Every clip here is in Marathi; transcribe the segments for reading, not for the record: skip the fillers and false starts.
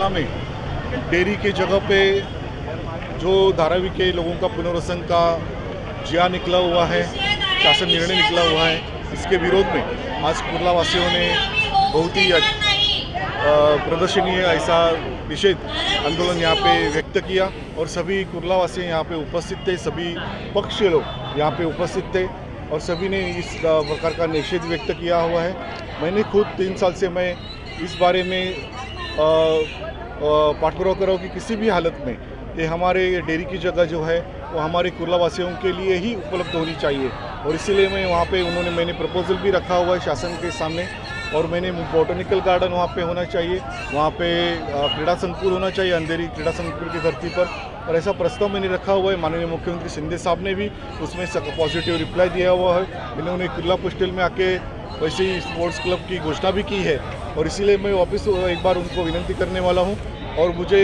कुर्ला में डेयरी के जगह पे जो धारावी के लोगों का पुनर्वसन का जिया निकला हुआ है, शासन निर्णय निकला हुआ है, इसके विरोध में आज कुर्ला वासियों ने बहुत ही प्रदर्शनीय ऐसा निषेध आंदोलन यहाँ पे व्यक्त किया और सभी कुर्ला वासी यहाँ पे उपस्थित थे, सभी पक्ष के लोग यहाँ पे उपस्थित थे और सभी ने इस प्रकार का निषेध व्यक्त किया हुआ है। मैंने खुद 3 साल से मैं इस बारे में पाठपुरावा कर रहा हूँ कि किसी भी हालत में ये हमारे डेयरी की जगह जो है वो हमारे कुर्ला वासियों के लिए ही उपलब्ध होनी चाहिए और इसीलिए मैं वहाँ पे मैंने प्रपोजल भी रखा हुआ है शासन के सामने और मैंने बोटनिकल गार्डन वहाँ पे होना चाहिए, वहाँ पे क्रीड़ा संकुल होना चाहिए, अंधेरी क्रीड़ा संकुल की धरती पर, और ऐसा प्रस्ताव मैंने रखा हुआ है। माननीय मुख्यमंत्री शिंदे साहब ने भी उसमें पॉजिटिव रिप्लाई दिया हुआ है। इन्होंने कुर्ला पोस्टल में आके वैसे ही स्पोर्ट्स क्लब की घोषणा भी की है और इसीलिए मैं वापस एक बार उनको विनती करने वाला हूँ और मुझे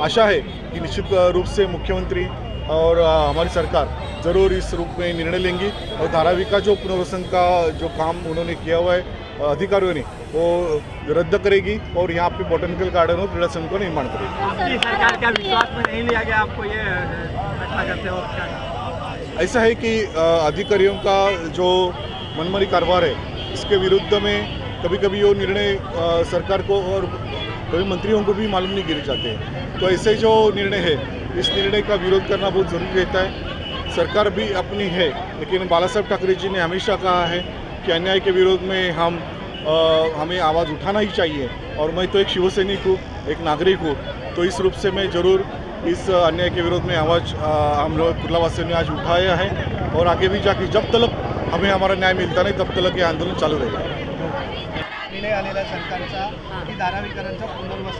आशा है कि निश्चित रूप से मुख्यमंत्री और हमारी सरकार ज़रूर इस रूप में निर्णय लेंगी और धारावी का जो पुनर्वसन का जो काम उन्होंने किया हुआ है अधिकारियों ने वो रद्द करेगी और यहाँ पे बोटनिकल गार्डन और क्रीड़ा संकुल का निर्माण करेगी। सरकार का विश्वास में नहीं लिया गया, आपको ये घटना करते हो क्या? ऐसा है कि अधिकारियों का जो मनमानी कारोबार है इसके विरुद्ध में कभी कभी वो निर्णय सरकार को और कभी मंत्रियों को भी मालूम नहीं गिर जाते हैं, तो ऐसे जो निर्णय है इस निर्णय का विरोध करना बहुत ज़रूरी रहता है। सरकार भी अपनी है, लेकिन बाला साहब ठाकरे जी ने हमेशा कहा है कि अन्याय के विरोध में हमें आवाज़ उठाना ही चाहिए और मैं तो एक शिवसैनिक हूँ, एक नागरिक हूँ, तो इस रूप से मैं ज़रूर इस अन्याय के विरोध में आवाज़ हम लोग कुर्ला वासियों ने आज उठाया है और आगे भी जाके जब तक हमें हमारा न्याय मिलता नहीं तब तक ये आंदोलन चालू रहेगा।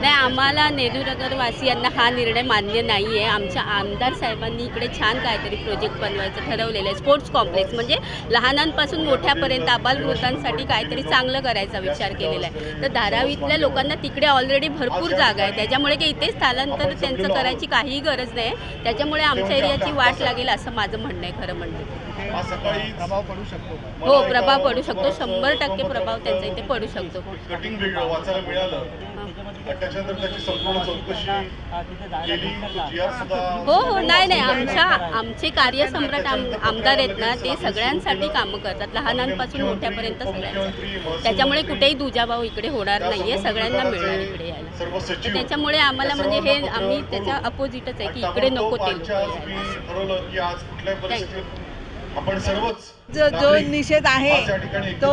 नाही, आम्हाला नेहरूनगर वासियांना हा निर्णय मान्य नाही आहे। आमच्या आमदार साहेबांनी इकडे छान काहीतरी प्रोजेक्ट बनवायचं ठरवलेलं आहे। स्पोर्ट्स कॉम्प्लेक्स म्हणजे लहानांपासून मोठ्यापर्यंत आबालवृद्धांसाठी काहीतरी चांगलं करायचा विचार केलेला आहे। तर धारावीतल्या लोकांना तिकडे ऑलरेडी भरपूर जागा आहे, त्याच्यामुळे की इथे स्थलांतर त्यांचं करायची काहीही गरज नाही। त्याच्यामुळे आमच्या एरियाची वाट लागेल असं माझं म्हणणं आहे खरं म्हणजे। प्रभाव पडू शकतो? हो, प्रभाव पडू शकतो, 100% प्रभाव त्यांचा इथे पडू शकतो। कटिंग वाचायला मिळालं त्याच्यानंतर त्याची संपूर्ण चौकशी केली, हो हो, नाही आमचे कार्यसम्राट आमदार आहेत ना, ते सगळ्यांसाठी कामं करतात, लहानांपासून मोठ्यापर्यंत सगळ्यांसाठी। त्याच्यामुळे कुठेही दुजाभाव इकडे होणार नाहीये, सगळ्यांना मिळणार इकडे यायला। तर त्याच्यामुळे आम्हाला म्हणजे हे आम्ही त्याच्या अपोजिटच आहे की इकडे नको ते ठरवलं की आज कुठल्या परिस्थितीत आपण सर्वच जो निषेध आहे तो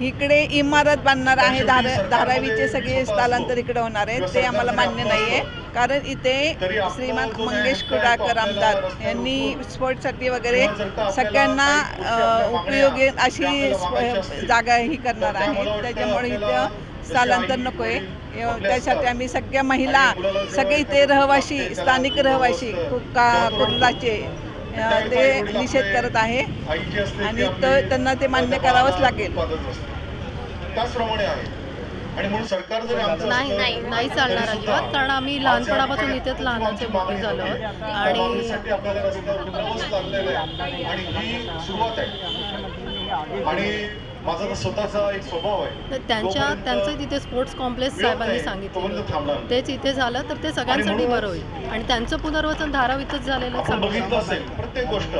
इकडे इमारत बांधणार आहे, धारावीचे सगळे स्थलांतर इकडे होणार आहे, ते आम्हाला मान्य नाही आहे। कारण इथे श्रीमान मंगेश कुडाळकर आमदार यांनी स्पोर्ट्ससाठी वगैरे सगळ्यांना उपयोगी अशी जागा ही करणार आहे, त्याच्यामुळे इथं स्थलांतर नको आहे। त्यासाठी आम्ही सगळ्या महिला सगळे इथे रहिवासी स्थानिक रहिवासी कुर्लाचे ते निषेध करत आहे आणि त्यांना ते मान्य करावंच लागेल। नाही चालणार अजिबात, कारण आम्ही लहानपणापासून इथेच लहानाचे मोठे झालो आणि माझा तर स्वतःचा एक स्वभाव आहे। त्यांचं तिथे स्पोर्ट्स कॉम्प्लेक्स साहेबांनी सांगितलं तेच इथे झालं तर ते सगळ्यांसाठी बरं होईल आणि त्यांचं पुनर्वसन धारावीतच झालेलं प्रत्येक गोष्ट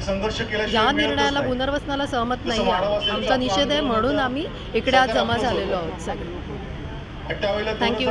संघर्ष केला, या निर्णयाला पुनर्वसनाला सहमत नाही आहे, आमचा निषेध आहे, म्हणून आम्ही इकडे आज जमा झालेलो आहोत सगळे। थँक्यू।